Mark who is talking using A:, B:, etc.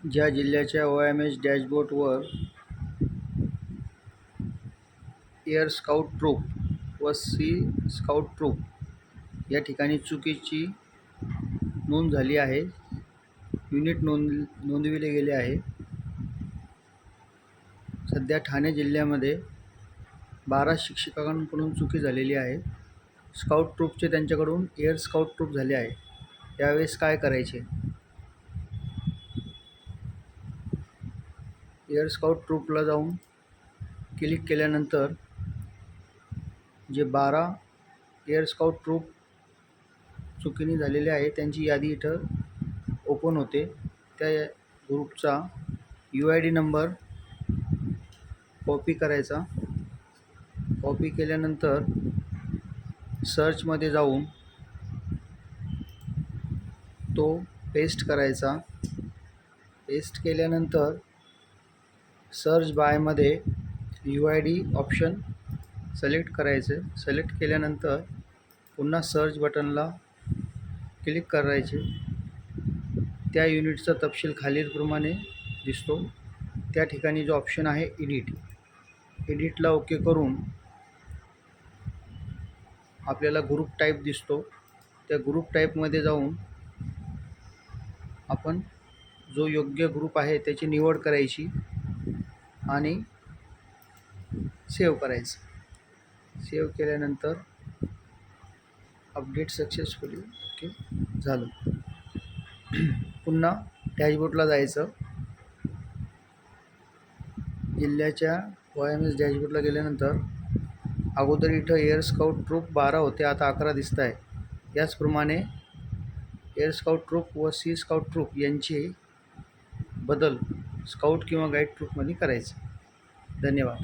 A: ज्या जिल्ह्याच्या OMS डॅशबोर्डवर air scout troupe व सी स्काउट ट्रूप या ठिकाणी चुकीची नोंद झाली आहे, युनिट नोंदविले गेले आहे. सध्या ठाणे जिल्ह्यामध्ये 12 शिक्षकांकडून चुकी झालेली आहे. स्काउट ट्रूपचे त्यांच्याकडून एअर स्काउट ट्रूप झाले आहे. यावेळेस काय करायचे? एअर स्काउट ट्रूपला जाऊन क्लिक केल्यानंतर जे 12 एअर स्काउट ट्रूप चुकीने झालेले आहे त्यांची यादी इथं ओपन होते. त्या ग्रुपचा UID नंबर कॉपी करायचा. कॉपी केल्यानंतर सर्चमध्ये जाऊन तो पेस्ट करायचा. पेस्ट केल्यानंतर सर्च बायमध्ये UID ऑप्शन सिलेक्ट करायचे. सिलेक्ट केल्यानंतर पुन्हा सर्च बटनला क्लिक करायचे. त्या युनिटचा तपशील खालीलप्रमाणे दिसतो. त्या ठिकाणी जो ऑप्शन आहे एडिटला ओके करून आपल्याला ग्रुप टाईप दिसतो. त्या ग्रुप टाईपमध्ये जाऊन आपण जो योग्य ग्रुप आहे त्याची निवड करायची आणि सेव्ह करायचं. सेव्ह केल्यानंतर अपडेट सक्सेसफुली ओके झालं. पुन्हा डॅशबोर्डला जायचं. जिल्ह्याच्या OMS डॅशबोर्डला गेल्यानंतर अगोदर इथं एअर स्काउट ट्रूप 12 होते, आता 11 दिसत आहे. याचप्रमाणे एअर स्काउट ट्रूप व सी स्काउट ट्रूप यांचे बदल स्काउट किंवा गाईड ट्रूपमध्ये करायचे. धन्यवाद.